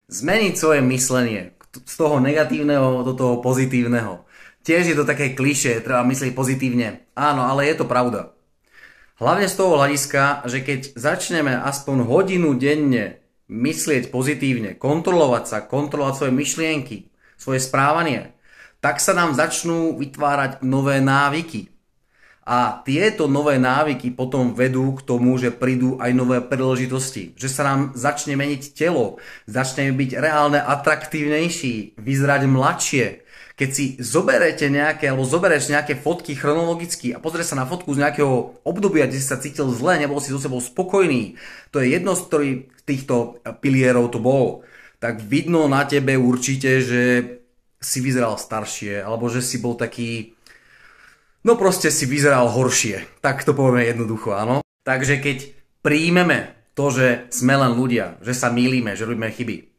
Zmeniť svoje myslenie z toho negatívneho do toho pozitívneho. Tiež je to také klišé, treba myslieť pozitívne. Áno, ale je to pravda. Hlavne z toho hľadiska, že keď začneme aspoň hodinu denne myslieť pozitívne, kontrolovať svoje myšlienky, svoje správanie, tak sa nám začnú vytvárať nové návyky. A tieto nové návyky potom vedú k tomu, že prídu aj nové príležitosti. Že sa nám začne meniť telo, začne byť reálne atraktívnejší, vyzerať mladšie. Keď si zoberete alebo zobereš nejaké fotky chronologicky a pozrieš sa na fotku z nejakého obdobia, kde si sa cítil zle, nebol si so sebou spokojný, to je jedno z týchto pilierov to bolo, tak vidno na tebe určite, že si vyzeral staršie, alebo že si bol taký. No proste si vyzeral horšie. Tak to povieme jednoducho, áno. Takže keď príjmeme to, že sme len ľudia, že sa mýlime, že robíme chyby,